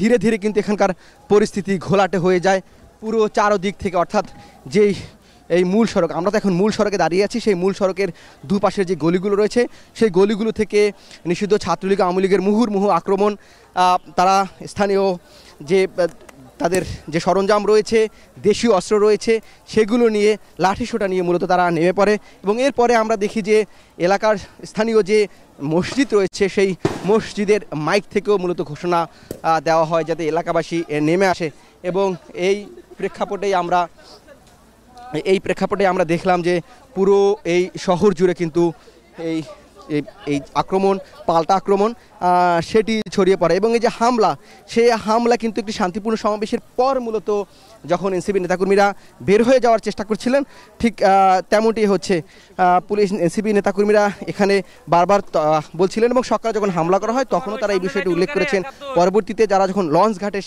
ধীরে ধীরে কিন্তু এখানকার পরিস্থিতি ঘোলাটে হয়ে যায় পুরো চারদিক থেকে, অর্থাৎ যেই এই মূল সড়ক, আমরা তো এখন মূল সড়কে দাঁড়িয়ে আছি, সেই মূল সড়কের দুপাশের যে গলিগুলো রয়েছে সেই গলিগুলো থেকে নিষিদ্ধ ছাত্রলীগ আওয়ামী লীগের মুহুর্মুহু আক্রমণ। তারা স্থানীয় যে তাদের যে সরঞ্জাম রয়েছে, দেশীয় অস্ত্র রয়েছে, সেগুলো নিয়ে লাঠিসোঁটা নিয়ে মূলত তারা নেমে পড়ে। এবং এরপরে আমরা দেখি যে এলাকার স্থানীয় যে মসজিদ রয়েছে সেই মসজিদের মাইক থেকেও মূলত ঘোষণা দেওয়া হয় যাতে এলাকাবাসী নেমে আসে। এবং এই প্রেক্ষাপটে আমরা দেখলাম যে পুরো এই শহর জুড়ে কিন্তু এই আক্রমণ, পাল্টা আক্রমণ সেটি ছড়িয়ে পড়ে। এবং এই যে সেই হামলা কিন্তু একটি শান্তিপূর্ণ সমাবেশের পর মূলত যখন এনসিপি নেতাকর্মীরা বের হয়ে যাওয়ার চেষ্টা করছিলেন, ঠিক তেমনটি হচ্ছে। পুলিশ এনসিপি নেতাকর্মীরা এখানে বারবার বলছিলেন এবং সকালে যখন হামলা করা হয় তখনও তারা এই বিষয়টি উল্লেখ করেছেন। পরবর্তীতে যারা যখন লঞ্চ ঘাটে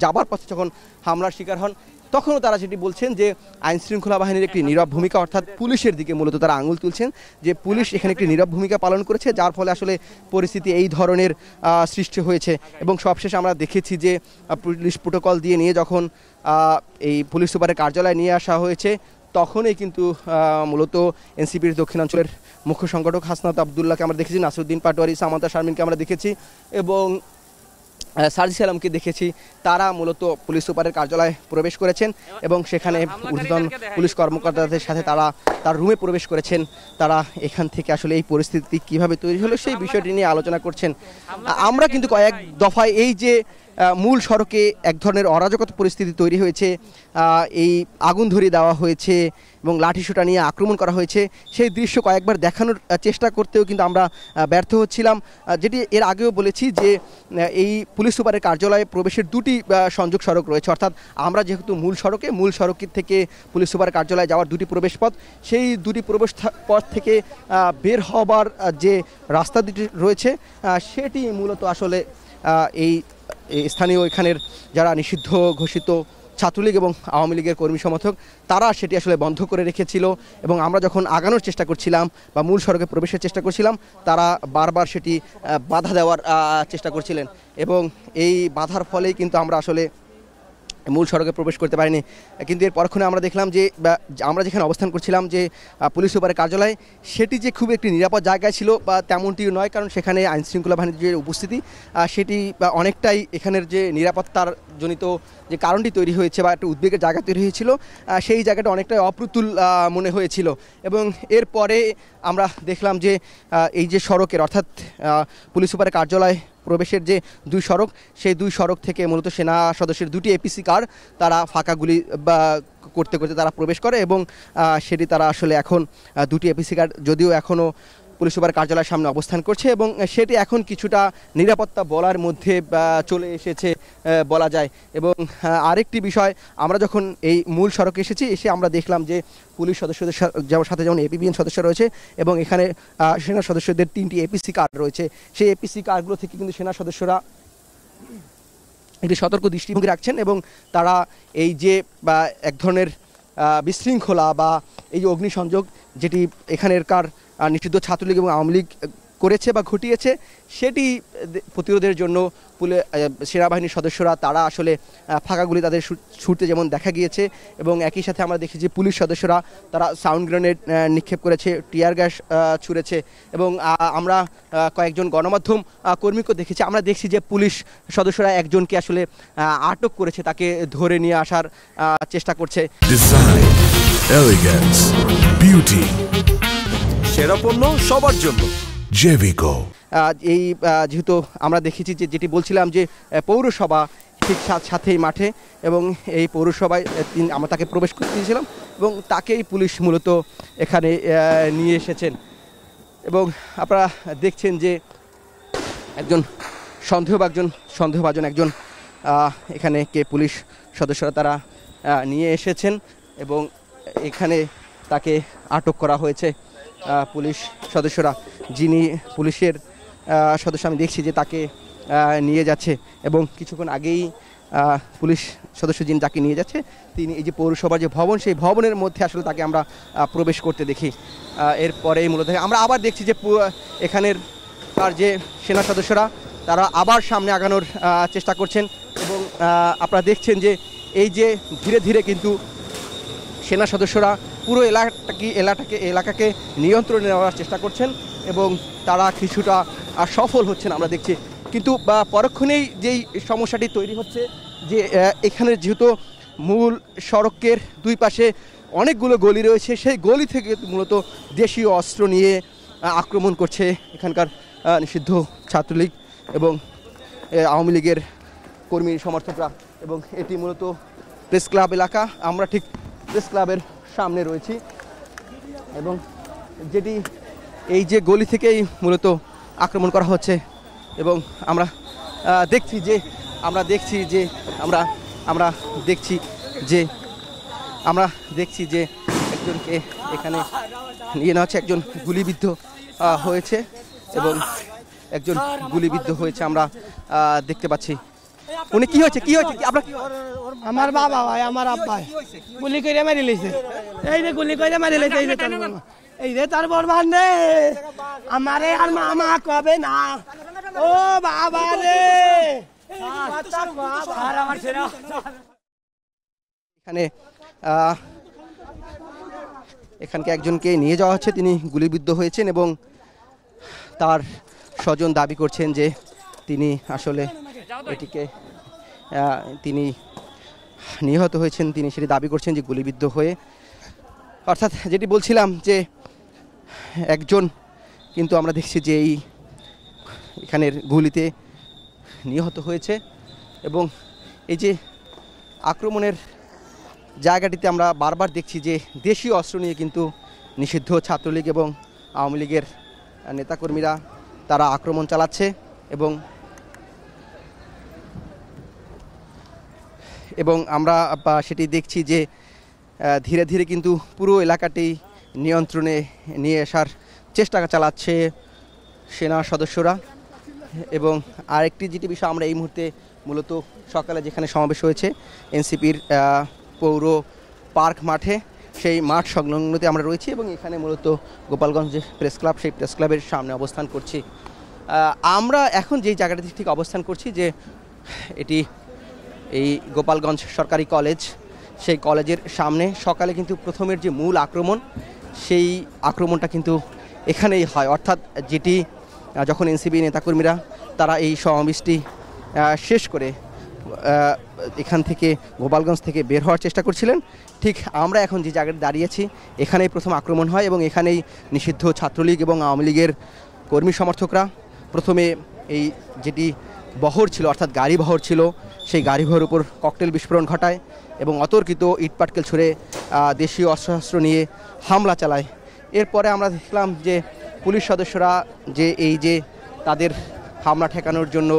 যাবার পথে যখন হামলার শিকার হন তখনও তারা সেটি বলছেন যে আইনশৃঙ্খলা বাহিনীর একটি নীরব ভূমিকা, অর্থাৎ পুলিশের দিকে মূলত তারা আঙুল তুলছেন যে পুলিশ এখানে একটি নীরব ভূমিকা পালন করেছে, যার ফলে আসলে পরিস্থিতি এই ধরনের সৃষ্টি হয়েছে। এবং সবশেষে আমরা দেখেছি যে পুলিশ প্রোটোকল দিয়ে নিয়ে যখন এই পুলিশ সুপারের কার্যালয়ে নিয়ে আসা হয়েছে তখনই কিন্তু মূলত এনসিপির দক্ষিণাঞ্চলের মুখ্য সংগঠক হাসনাত আবদুল্লাহকে আমরা দেখেছি, নাসিরউদ্দিন পাটোয়ারি, সামান্তা শারমিনকে আমরা দেখেছি এবং সার্জিস আলমকে দেখেছি। তারা মূলত পুলিশ সুপারের কার্যালয়ে প্রবেশ করেছেন এবং সেখানে ঊর্ধ্বতন পুলিশ কর্মকর্তাদের সাথে তার রুমে প্রবেশ করেছেন। তারা এখান থেকে আসলে এই পরিস্থিতি কিভাবে তৈরি হলো সেই বিষয়টি নিয়ে আলোচনা করছেন। আমরা কিন্তু কয়েক দফায় এই যে মূল সড়কে এক ধরনের অরাজকতা পরিস্থিতি তৈরি হয়েছে, এই আগুন ধরিয়ে দেওয়া হয়েছে এবং লাঠিসোঁটা নিয়ে আক্রমণ করা হয়েছে, সেই দৃশ্য কয়েকবার দেখানোর চেষ্টা করতেও কিন্তু আমরা ব্যর্থ হচ্ছিলাম। যেটি এর আগেও বলেছি যে এই পুলিশ সুপারের কার্যালয়ে প্রবেশের দুটি সংযোগ সড়ক রয়েছে, অর্থাৎ আমরা যেহেতু মূল সড়ক থেকে পুলিশ সুপারের কার্যালয়ে যাওয়ার দুটি প্রবেশ পথ, সেই দুটি প্রবেশ পথ থেকে বের হবার যে রাস্তা দুটি রয়েছে সেটি মূলত আসলে এই স্থানীয় এখানের যারা নিষিদ্ধ ঘোষিত ছাত্রলীগ এবং আওয়ামী লীগের কর্মী সমর্থক তারা সেটি আসলে বন্ধ করে রেখেছিল। এবং আমরা যখন আগানোর চেষ্টা করছিলাম বা মূল সড়কে প্রবেশের চেষ্টা করছিলাম তারা বারবার সেটি বাধা দেওয়ার চেষ্টা করছিলেন এবং এই বাধার ফলেই কিন্তু আমরা আসলে মূল সড়কে প্রবেশ করতে পারিনি। কিন্তু এর পরক্ষণে আমরা দেখলাম যে আমরা যেখানে অবস্থান করছিলাম যে পুলিশ সুপারের কার্যালয়, সেটি যে খুব একটি নিরাপদ জায়গায় ছিল বা তেমনটি নয়, কারণ সেখানে আইনশৃঙ্খলা বাহিনীর যে উপস্থিতি সেটি অনেকটাই এখানের যে নিরাপত্তার জনিত যে কারণটি তৈরি হয়েছে বা একটা উদ্বেগের জায়গা তৈরি হয়েছিল সেই জায়গাটা অনেকটাই অপ্রতুল মনে হয়েছিল। এবং এরপরে আমরা দেখলাম যে এই যে সড়কের অর্থাৎ পুলিশ সুপারের কার্যালয় প্রবেশের যে দুই সড়ক, সেই দুই সড়ক থেকে মূলত সেনা সদস্যের দুটি এপিসি কার তারা ফাঁকা গুলি করতে করতে তারা প্রবেশ করে এবং সেটি তারা আসলে এখন দুটি এপিসি কার যদিও এখনও পুলিশ সুপার কার্যালয়ের সামনে অবস্থান করছে এবং সেটি এখন কিছুটা নিরাপত্তা বলার মধ্যে চলে এসেছে বলা যায়। এবং আরেকটি বিষয়, আমরা যখন এই মূল সড়কে এসে আমরা দেখলাম যে পুলিশ সদস্যদের সাথে যেমন এপিবিএন সদস্য রয়েছে এবং এখানে সেনা সদস্যদের 3টি এপিসি কার্ড রয়েছে, সেই এপিসি কার্ডগুলো থেকে কিন্তু সেনা সদস্যরা একটি সতর্ক দৃষ্টিভঙ্গি রাখছেন এবং তারা এই যে এক ধরনের বিশৃঙ্খলা বা এই যে অগ্নিসংযোগ যেটি এখানেরকার নিষিদ্ধ ছাত্রলীগ এবং আওয়ামী লীগ করেছে বা ঘটিয়েছে সেটি প্রতিরোধের জন্য সেনাবাহিনীর সদস্যরা তারা আসলে ফাঁকাগুলি তাদের ছুটতে যেমন দেখা গিয়েছে এবং একই সাথে আমরা দেখি যে পুলিশ সদস্যরা তারা সাউন্ড গ্রেনেড নিক্ষেপ করেছে, টিয়ার গ্যাস ছুঁড়েছে এবং আমরা কয়েকজন গণমাধ্যম কর্মীকেও দেখেছি। আমরা দেখছি যে পুলিশ সদস্যরা একজনকে আসলে আটক করেছে, তাকে ধরে নিয়ে আসার চেষ্টা করছে। ডিজাইন, এলিগেন্স, বিউটি, সেরা পণ্য সবার জন্য জেভিকো। এই যেহেতু আমরা দেখেছি যে যেটি বলছিলাম যে পৌরসভা ঠিক সাথেই মাঠে এবং এই পৌরসভায় আমরা তাকে প্রবেশ করতে দিয়েছিলাম এবং তাকেই পুলিশ মূলত এখানে নিয়ে এসেছেন এবং আপনারা দেখছেন যে একজন সন্দেহভাজন একজন এখানে পুলিশ সদস্যরা তারা নিয়ে এসেছেন এবং এখানে তাকে আটক করা হয়েছে। পুলিশ সদস্যরা যিনি পুলিশের সদস্য আমি দেখছি যে তাকে নিয়ে যাচ্ছে এবং কিছুক্ষণ আগেই পুলিশ সদস্য যিনি তাকে নিয়ে যাচ্ছে তিনি এই যে পৌরসভার যে ভবন সেই ভবনের মধ্যে আসলে তাকে আমরা প্রবেশ করতে দেখি। এরপরেই মূলত আমরা আবার দেখছি যে এখানের তার যে সেনা সদস্যরা তারা আবার সামনে আগানোর চেষ্টা করছেন এবং আপনারা দেখছেন যে এই যে ধীরে ধীরে কিন্তু সেনা সদস্যরা পুরো এলাকাকে নিয়ন্ত্রণে নেওয়ার চেষ্টা করছেন এবং তারা কিছুটা সফল হচ্ছেন আমরা দেখছি। কিন্তু পরক্ষণেই যেই সমস্যাটি তৈরি হচ্ছে যে এখানে যেহেতু মূল সড়কের দুই পাশে অনেকগুলো গলি রয়েছে, সেই গলি থেকে মূলত দেশীয় অস্ত্র নিয়ে আক্রমণ করছে এখানকার নিষিদ্ধ ছাত্রলীগ এবং আওয়ামী লীগের কর্মী সমর্থকরা। এবং এটি মূলত প্রেস ক্লাব এলাকা, আমরা ঠিক প্রেস ক্লাবের সামনে রয়েছি এবং যেটি এই যে গলি থেকেই মূলত আক্রমণ করা হচ্ছে এবং আমরা দেখছি যে একজনকে এখানে নিয়ে নেওয়া হচ্ছে, একজন গুলিবিদ্ধ হয়েছে এবং একজন গুলিবিদ্ধ হয়েছে আমরা দেখতে পাচ্ছি। উনি কি হয়েছে আপনার? আমার বাবা ভাই, আমার আব্বা গুলি করে মারি লইছে, এই যে গুলি করে মারি লইছে, এই যে তার বরবান রে, আমারে আর মামা কবে না, ও বাবা রে। এখানকে একজনকে নিয়ে যাওয়া হচ্ছে, তিনি গুলিবিদ্ধ হয়েছেন এবং তার স্বজন দাবি করছেন যে তিনি আসলে তিনি নিহত হয়েছেন, তিনি সেটি দাবি করছেন যে গুলিবিদ্ধ হয়ে। অর্থাৎ যেটি বলছিলাম যে একজন কিন্তু আমরা দেখছি যে এখানের গুলিতে নিহত হয়েছে এবং এই যে আক্রমণের জায়গাটিতে আমরা বারবার দেখছি যে দেশীয় অস্ত্র নিয়ে কিন্তু নিষিদ্ধ ছাত্রলীগ এবং আওয়ামী লীগের নেতাকর্মীরা তারা আক্রমণ চালাচ্ছে এবং আমরা সেটি দেখছি যে ধীরে ধীরে কিন্তু পুরো এলাকাটি নিয়ন্ত্রণে নিয়ে আসার চেষ্টা চালাচ্ছে সেনা সদস্যরা। এবং আরেকটি যেটি বিষয়, আমরা এই মুহূর্তে মূলত সকালে যেখানে সমাবেশ হয়েছে এনসিপির পৌর পার্ক মাঠে, সেই মাঠ সংলগ্নতে আমরা রয়েছি এবং এখানে মূলত গোপালগঞ্জ যে প্রেস ক্লাব, সেই প্রেস ক্লাবের সামনে অবস্থান করছি। আমরা এখন যেই জায়গাটিতে ঠিক অবস্থান করছি যে এটি এই গোপালগঞ্জ সরকারি কলেজ, সেই কলেজের সামনে সকালে কিন্তু প্রথমের যে মূল আক্রমণ, সেই আক্রমণটা কিন্তু এখানেই হয়। অর্থাৎ যেটি যখন এনসিপি নেতাকর্মীরা তারা এই সমাবেশটি শেষ করে এখান থেকে গোপালগঞ্জ থেকে বের হওয়ার চেষ্টা করছিলেন, ঠিক আমরা এখন যে জায়গায় দাঁড়িয়েছি এখানেই প্রথম আক্রমণ হয় এবং এখানেই নিষিদ্ধ ছাত্রলীগ এবং আওয়ামী লীগের কর্মী সমর্থকরা প্রথমে এই যেটি বহর ছিল, অর্থাৎ গাড়ি বহর ছিল, সেই গাড়ি বহরের উপর ককটেল বিস্ফোরণ ঘটায় এবং অতর্কিত ইটপাটকেল ছুঁড়ে দেশীয় অস্ত্রশস্ত্র নিয়ে হামলা চালায়। এরপরে আমরা দেখলাম যে পুলিশ সদস্যরা যে তাদের হামলা ঠেকানোর জন্য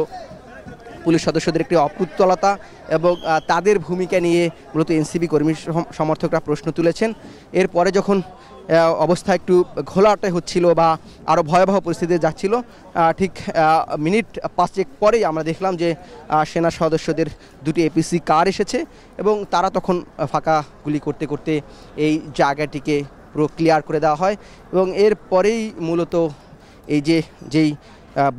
পুলিশ সদস্যদের একটি অপ্রতুলতা এবং তাদের ভূমিকা নিয়ে মূলত এনসিপি কর্মী সমর্থকরা প্রশ্ন তুলেছেন। এরপরে যখন অবস্থা একটু ঘোলাটে হচ্ছিল বা আরও ভয়াবহ পরিস্থিতিতে যাচ্ছিল, ঠিক মিনিট 5 পরেই আমরা দেখলাম যে সেনা সদস্যদের দুটি এপিসি কার এসেছে এবং তারা তখন ফাঁকা গুলি করতে করতে এই জায়গাটিকে পুরো ক্লিয়ার করে দেওয়া হয় এবং এরপরেই মূলত এই যেই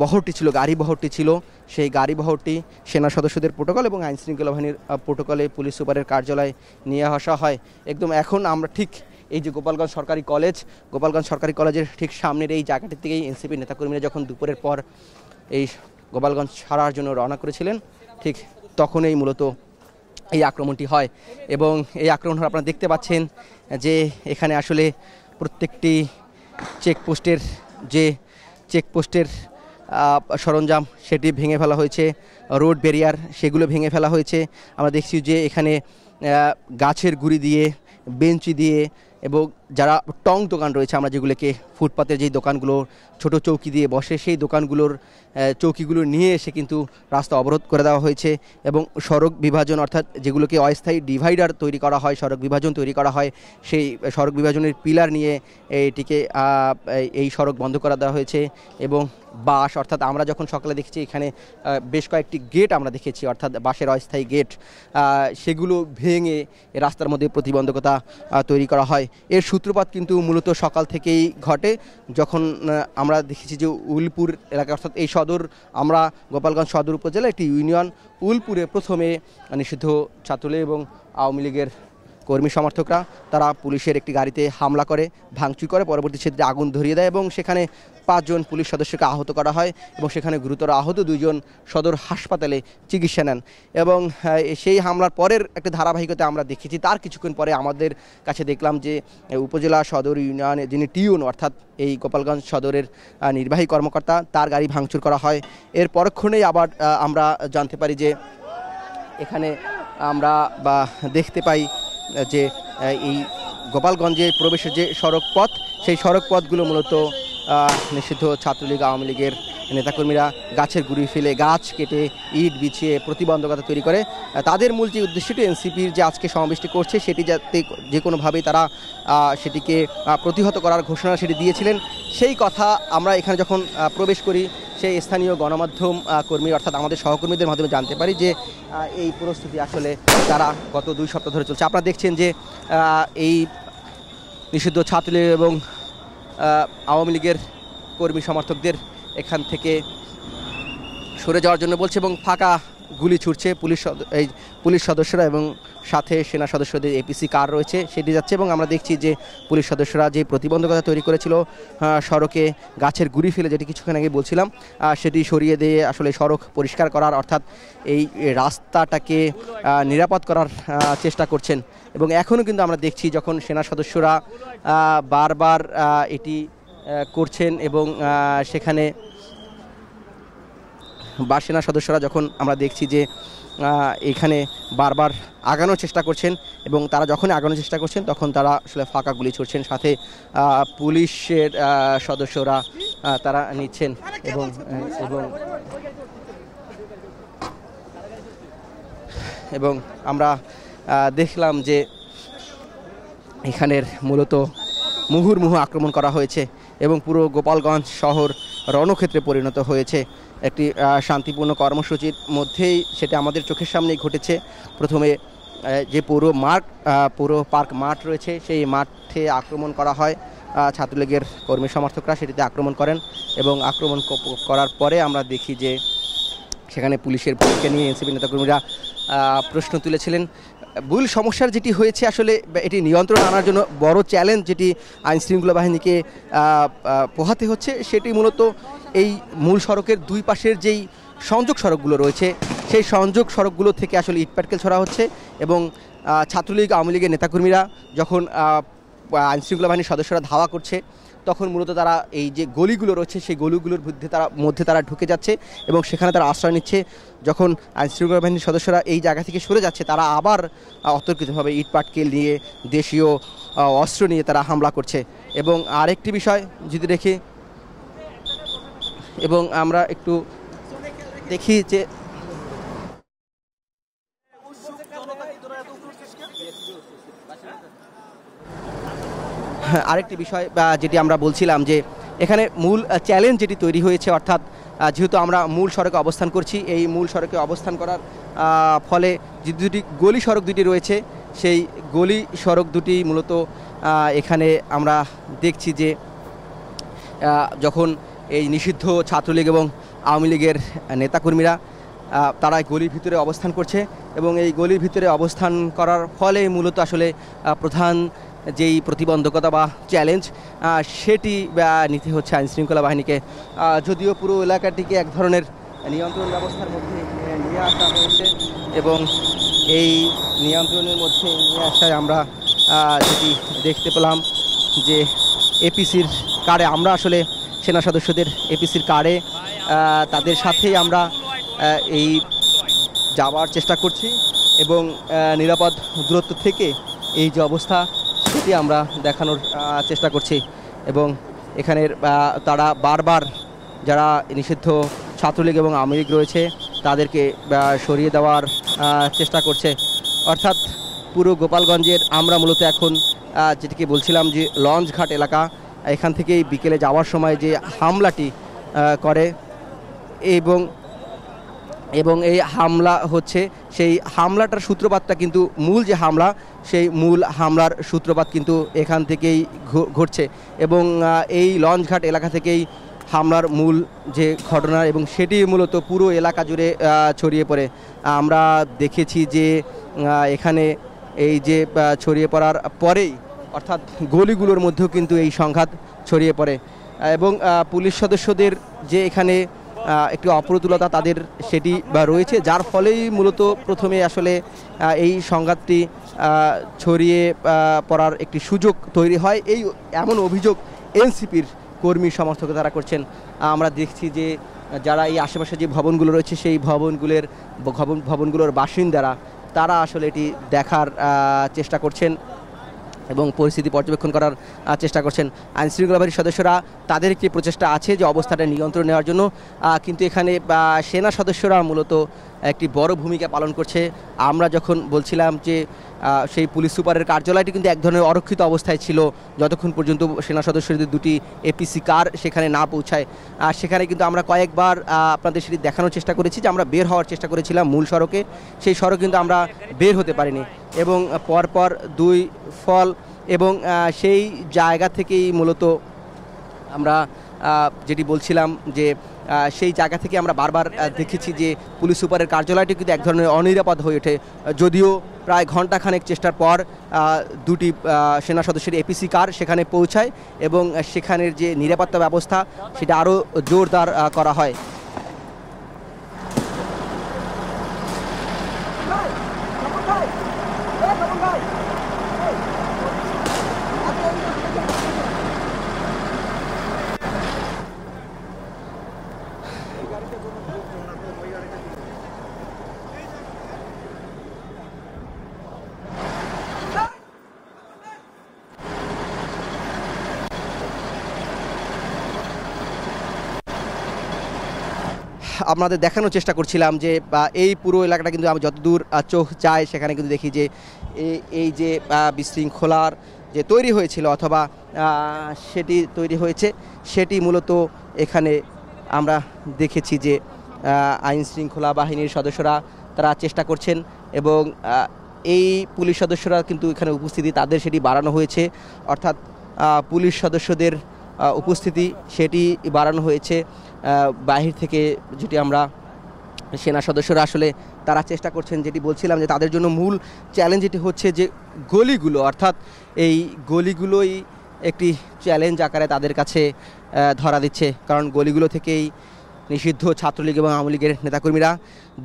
বহরটি ছিল, গাড়ি বহরটি ছিল, সেই গাড়ি বহরটি সেনা সদস্যদের প্রোটোকল এবং আইনশৃঙ্খলা বাহিনীর প্রোটোকলে পুলিশ সুপারের কার্যালয়ে নিয়ে আসা হয়। একদম এখন আমরা ঠিক এই যে গোপালগঞ্জ সরকারি কলেজের ঠিক সামনের এই জায়গাটির থেকেই এনসিপি নেতাকর্মীরা যখন দুপুরের পর এই গোপালগঞ্জ ছাড়ার জন্য রওনা করেছিলেন, ঠিক তখনই মূলত এই আক্রমণটি হয় এবং এই আক্রমণ আপনারা দেখতে পাচ্ছেন যে এখানে আসলে প্রত্যেকটি চেকপোস্টের সরঞ্জাম সেটি ভেঙে ফেলা হয়েছে, রোড ব্যারিয়ার সেগুলো ভেঙে ফেলা হয়েছে। আমরা দেখছি যে এখানে গাছের গুঁড়ি দিয়ে, বেঞ্চি দিয়ে এবং যারা টং দোকান রয়েছে, আমরা যেগুলোকে ফুটপাতের যেই দোকানগুলো ছোট চৌকি দিয়ে বসে, সেই দোকানগুলোর চৌকিগুলো নিয়ে এসে কিন্তু রাস্তা অবরোধ করে দেওয়া হয়েছে এবং সড়ক বিভাজন, অর্থাৎ যেগুলোকে অস্থায়ী ডিভাইডার তৈরি করা হয়, সড়ক বিভাজন তৈরি করা হয়, সেই সড়ক বিভাজনের পিলার নিয়ে এটিকে এই সড়ক বন্ধ করে দেওয়া হয়েছে এবং বাস, অর্থাৎ আমরা যখন সকালে দেখেছি এখানে বেশ কয়েকটি গেট আমরা দেখেছি, অর্থাৎ বাসের অস্থায়ী গেট, সেগুলো ভেঙে রাস্তার মধ্যে প্রতিবন্ধকতা তৈরি করা হয়। এর সূত্রপাত কিন্তু মূলত সকাল থেকেই ঘটে, যখন আমরা দেখেছি যে উলপুর এলাকা, অর্থাৎ এই সদর, আমরা গোপালগঞ্জ সদর উপজেলা একটি ইউনিয়ন উলপুরে প্রথমে নিষিদ্ধ ছাত্রলীগ এবং আওয়ামী লীগের কর্মী সমর্থকরা তারা পুলিশের একটি গাড়িতে হামলা করে, ভাঙচুর করে, পরবর্তী ক্ষেত্রে আগুন ধরিয়ে দেয় এবং সেখানে 5 জন পুলিশ সদস্যকে আহত করা হয় এবং সেখানে গুরুতর আহত 2 জন সদর হাসপাতালে চিকিৎসা নেন। এবং সেই হামলার পরের একটা ধারাবাহিকতা আমরা দেখেছি। তার কিছুক্ষণ পরে আমাদের কাছে দেখলাম যে উপজেলা সদর ইউনিয়নে যিনি টিউন, অর্থাৎ এই গোপালগঞ্জ সদরের নির্বাহী কর্মকর্তা, তার গাড়ি ভাঙচুর করা হয়। এর পরক্ষণেই আবার আমরা জানতে পারি যে এখানে আমরা দেখতে পাই যে এই গোপালগঞ্জে প্রবেশের যে সড়ক পথ, সেই সড়ক পথগুলো মূলত নিষিদ্ধ ছাত্রলীগ আওয়ামী লীগের নেতাকর্মীরা গাছের গুঁড়ি ফেলে, গাছ কেটে, ইট বিছিয়ে প্রতিবন্ধকতা তৈরি করে। তাদের মূল যে উদ্দেশ্যটি এনসিপির যে আজকে সমাবেশটি করছে সেটি যাতে যে কোনোভাবেই তারা সেটিকে প্রতিহত করার ঘোষণা সেটি দিয়েছিলেন, সেই কথা আমরা এখানে যখন প্রবেশ করি সেই স্থানীয় গণমাধ্যম কর্মী অর্থাৎ আমাদের সহকর্মীদের মাধ্যমে জানতে পারি যে এই পরিস্থিতি আসলে তারা গত 2 সপ্তাহ ধরে চলছে। আপনারা দেখছেন যে এই নিষিদ্ধ ছাত্রলীগ এবং আওয়ামী লীগের কর্মী সমর্থকদের এখান থেকে সরে যাওয়ার জন্য বলছে এবং ফাঁকা গুলি ছুটছে পুলিশ সদস্যরা এবং সাথে সেনা সদস্যদের এপিসি কার রয়েছে সেটি যাচ্ছে। এবং আমরা দেখছি যে পুলিশ সদস্যরা যে প্রতিবন্ধকতা তৈরি করেছিল সড়কে গাছের গুঁড়ি ফেলে, যেটি কিছুক্ষণ আগে বলছিলাম, সেটি সরিয়ে দিয়ে আসলে সড়ক পরিষ্কার করার, অর্থাৎ এই রাস্তাটাকে নিরাপদ করার চেষ্টা করছেন। এবং এখনও কিন্তু আমরা দেখছি যখন সেনা সদস্যরা বারবার এটি করছেন এবং সেখানে সেনা সদস্যরা যখন আমরা দেখছি যে এখানে বারবার আগানোর চেষ্টা করছেন এবং তারা যখন আগানোর চেষ্টা করছেন তখন তারা আসলে ফাঁকা গুলি ছুড়ছেন, সাথে পুলিশের সদস্যরা তারা নিচ্ছেন এবং এবং আমরা দেখলাম যে এখানের মূলত মুহুর্মুহু আক্রমণ করা হয়েছে এবং পুরো গোপালগঞ্জ শহর রণক্ষেত্রে পরিণত হয়েছে। একটি শান্তিপূর্ণ কর্মসূচির মধ্যেই সেটা আমাদের চোখের সামনেই ঘটেছে। প্রথমে যে পুরো পার্ক মাঠ রয়েছে সেই মাঠে আক্রমণ করা হয়, ছাত্রলীগের কর্মী সমর্থকরা সেটিতে আক্রমণ করেন এবং আক্রমণ করার পরে আমরা দেখি যে সেখানে পুলিশের ভূমিকা নিয়ে এনসিপি নেতাকর্মীরা প্রশ্ন তুলেছিলেন। মূল সমস্যার যেটি হয়েছে আসলে এটি নিয়ন্ত্রণ আনার জন্য বড় চ্যালেঞ্জ যেটি আইনশৃঙ্খলা বাহিনীকে পোহাতে হচ্ছে, সেটি মূলত এই মূল সড়কের 2 পাশের যেই সংযোগ সড়কগুলো রয়েছে সেই সংযোগ সড়কগুলো থেকে আসলে ইটপাটকেল ছড়া হচ্ছে এবং ছাত্রলীগ আওয়ামী লীগের নেতাকর্মীরা যখন আইনশৃঙ্খলা বাহিনীর সদস্যরা ধাওয়া করছে তখন মূলত তারা এই যে গলিগুলো রয়েছে সেই গলিগুলোর মধ্যে তারা ঢুকে যাচ্ছে এবং সেখানে তারা আশ্রয় নিচ্ছে। যখন আইনশৃঙ্খলা বাহিনীর সদস্যরা এই জায়গা থেকে সরে যাচ্ছে তারা আবার অতর্কিতভাবে ইটপাটকেল নিয়ে, দেশীয় অস্ত্র নিয়ে তারা হামলা করছে। এবং আরেকটি বিষয় যদি দেখি এবং আমরা একটু দেখি যে আরেকটি বিষয় যেটি আমরা বলছিলাম যে এখানে মূল চ্যালেঞ্জ যেটি তৈরি হয়েছে, অর্থাৎ যেহেতু আমরা মূল সড়কে অবস্থান করছি, এই মূল সড়কে অবস্থান করার ফলে যে দুটি গলি সড়ক দুটি রয়েছে সেই গলি সড়ক দুটি মূলত এখানে আমরা দেখছি যে যখন এই নিষিদ্ধ ছাত্রলীগ এবং আওয়ামী লীগের নেতাকর্মীরা তারা গলির ভিতরে অবস্থান করছে এবং এই গলির ভিতরে অবস্থান করার ফলে মূলত আসলে প্রধান যেই প্রতিবন্ধকতা বা চ্যালেঞ্জ সেটি নিতে হচ্ছে আইনশৃঙ্খলা বাহিনীকে। যদিও পুরো এলাকাটিকে এক ধরনের নিয়ন্ত্রণ ব্যবস্থার মধ্যে নিয়ে আসা হয়েছে এবং এই নিয়ন্ত্রণের মধ্যে নিয়ে আসায় আমরা যেটি দেখতে পেলাম যে এপিসির কারে আমরা আসলে সেনা সদস্যদের এপিসির কারে তাদের সাথেই আমরা এই যাওয়ার চেষ্টা করছি এবং নিরাপদ দূরত্ব থেকে এই যে অবস্থা সেটি আমরা দেখানোর চেষ্টা করছি। এবং এখানের তারা বারবার যারা নিষিদ্ধ ছাত্রলীগ এবং আওয়ামী লীগ রয়েছে তাদেরকে সরিয়ে দেওয়ার চেষ্টা করছে। অর্থাৎ পুরো গোপালগঞ্জের আমরা মূলত এখন যেটিকে বলছিলাম যে লঞ্চঘাট এলাকা, এখান থেকেই বিকেলে যাওয়ার সময় যে হামলাটি করে এবং এবং এই হামলা হচ্ছে, সেই হামলাটার সূত্রপাতটা কিন্তু মূল যে হামলা, সেই মূল হামলার সূত্রপাত কিন্তু এখান থেকেই ঘটছে এবং এই লঞ্চঘাট এলাকা থেকেই হামলার মূল যে ঘটনা, এবং সেটি মূলত পুরো এলাকা জুড়ে ছড়িয়ে পড়ে। আমরা দেখেছি যে এখানে এই যে ছড়িয়ে পড়ার পরেই অর্থাৎ গলিগুলোর মধ্যেও কিন্তু এই সংঘাত ছড়িয়ে পড়ে এবং পুলিশ সদস্যদের যে এখানে একটি অপ্রতুলতা তাদের সেটি রয়েছে, যার ফলেই মূলত প্রথমে আসলে এই সংঘাতটি ছড়িয়ে পড়ার একটি সুযোগ তৈরি হয়। এমন অভিযোগ এনসিপির কর্মী সমর্থক তারা করছেন। আমরা দেখছি যে যারা এই আশেপাশে যে ভবনগুলো রয়েছে সেই ভবনগুলোর বাসিন্দারা তারা আসলে এটি দেখার চেষ্টা করছেন এবং পরিস্থিতি পর্যবেক্ষণ করার চেষ্টা করছেন। আইনশৃঙ্খলা বাহিনীর সদস্যরা তাদের একটি প্রচেষ্টা আছে যে অবস্থাটা নিয়ন্ত্রণ নেওয়ার জন্য, কিন্তু এখানে সেনা সদস্যরা মূলত একটি বড় ভূমিকা পালন করছে। আমরা যখন বলছিলাম যে সেই পুলিশ সুপারের কার্যালয়টি কিন্তু এক ধরনের অরক্ষিত অবস্থায় ছিল যতক্ষণ পর্যন্ত সেনা সদস্যদের দুটি এপিসি কার সেখানে না পৌঁছায়। সেখানে কিন্তু আমরা কয়েকবার আপনাদের সেটি দেখানোর চেষ্টা করেছি যে আমরা বের হওয়ার চেষ্টা করেছিলাম মূল সড়কে, সেই সড়ক কিন্তু আমরা বের হতে পারিনি এবং পরপর দুই ফল এবং সেই জায়গা থেকেই মূলত আমরা যেটি বলছিলাম যে সেই জায়গা থেকে আমরা বারবার দেখেছি যে পুলিশ সুপারের কার্যালয়টি কিন্তু এক ধরনের অনিরাপদ হয়ে ওঠে, যদিও প্রায় ঘণ্টাখানেক চেষ্টার পর দুটি সেনা সদস্যের এপিসি কার সেখানে পৌঁছায় এবং সেখানের যে নিরাপত্তা ব্যবস্থা সেটা আরও জোরদার করা হয়। আপনাদের দেখানোর চেষ্টা করছিলাম যে এই পুরো এলাকাটা কিন্তু আমি যতদূর চোখ যায় সেখানে কিন্তু দেখি যে এই যে বিশৃঙ্খলার যে তৈরি হয়েছিল অথবা সেটি তৈরি হয়েছে সেটি মূলত এখানে আমরা দেখেছি যে আইন শৃঙ্খলা বাহিনীর সদস্যরা তারা চেষ্টা করছেন এবং এই পুলিশ সদস্যরা কিন্তু এখানে উপস্থিতি তাদের সেটি বাড়ানো হয়েছে, অর্থাৎ পুলিশ সদস্যদের উপস্থিতি সেটি বাড়ানো হয়েছে বাহির থেকে। যেটি আমরা সেনা সদস্যরা আসলে তারা চেষ্টা করছেন, যেটি বলছিলাম যে তাদের জন্য মূল চ্যালেঞ্জ এটি হচ্ছে যে গলিগুলো, অর্থাৎ এই গলিগুলোই একটি চ্যালেঞ্জ আকারে তাদের কাছে ধরা দিচ্ছে, কারণ গলিগুলো থেকেই নিষিদ্ধ ছাত্রলীগ এবং আওয়ামী লীগের নেতাকর্মীরা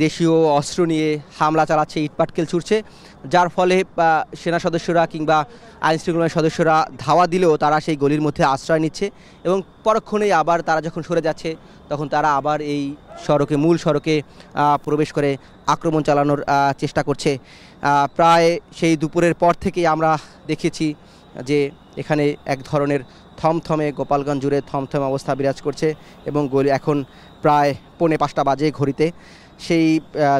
দেশীয় অস্ত্র নিয়ে হামলা চালাচ্ছে, ইটপাটকেল ছুড়ছে, যার ফলে সেনা সদস্যরা কিংবা আইনশৃঙ্খলা সদস্যরা ধাওয়া দিলেও তারা সেই গলির মধ্যে আশ্রয় নিচ্ছে এবং পরক্ষণেই আবার তারা যখন সরে যাচ্ছে তখন তারা আবার এই সড়কে মূল সড়কে প্রবেশ করে আক্রমণ চালানোর চেষ্টা করছে। প্রায় সেই দুপুরের পর থেকেই আমরা দেখেছি যে এখানে এক ধরনের থমথমে গোপালগঞ্জ জুড়ে থমথমে অবস্থা বিরাজ করছে এবং গলি এখন প্রায় 4:45 বাজে ঘড়িতে। সেই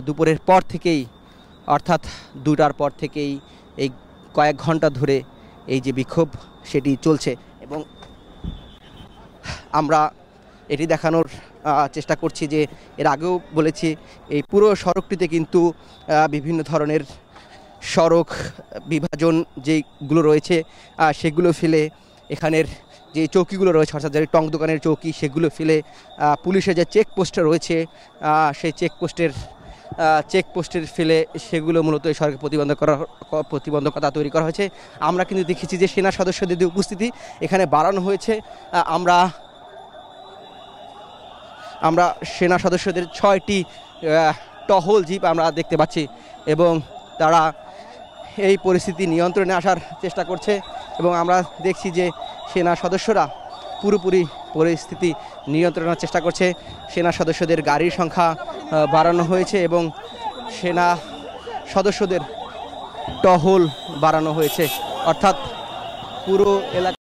দুপুরের পর থেকেই অর্থাৎ 2টার পর থেকেই এই কয়েক ঘন্টা ধরে এই যে বিক্ষোভ সেটি চলছে এবং আমরা এটি দেখানোর চেষ্টা করছি যে এর আগেও বলেছি এই পুরো সড়কটিতে কিন্তু বিভিন্ন ধরনের সড়ক বিভাজন যেগুলো রয়েছে সেগুলো ফেলে এখানের যে চৌকিগুলো রয়েছে অর্থাৎ যে টং দোকানের চৌকি সেগুলো ফেলে পুলিশের যে চেকপোস্ট রয়েছে সেই চেকপোস্টের ফেলে সেগুলো মূলত এই সড়কে প্রতিবন্ধকতা তৈরি করা হয়েছে। আমরা কিন্তু দেখেছি যে সেনা সদস্যদের যে উপস্থিতি এখানে বাড়ানো হয়েছে। আমরা সেনা সদস্যদের 6টি টহল জিপ আমরা দেখতে পাচ্ছি এবং তারা এই পরিস্থিতি নিয়ন্ত্রণে আসার চেষ্টা করছে এবং আমরা দেখছি যে সেনা সদস্যরা পুরোপুরি পরিস্থিতি নিয়ন্ত্রণের চেষ্টা করছে। সেনা সদস্যদের গাড়ির সংখ্যা বাড়ানো হয়েছে এবং সেনা সদস্যদের টহল বাড়ানো হয়েছে, অর্থাৎ পুরো এলাকা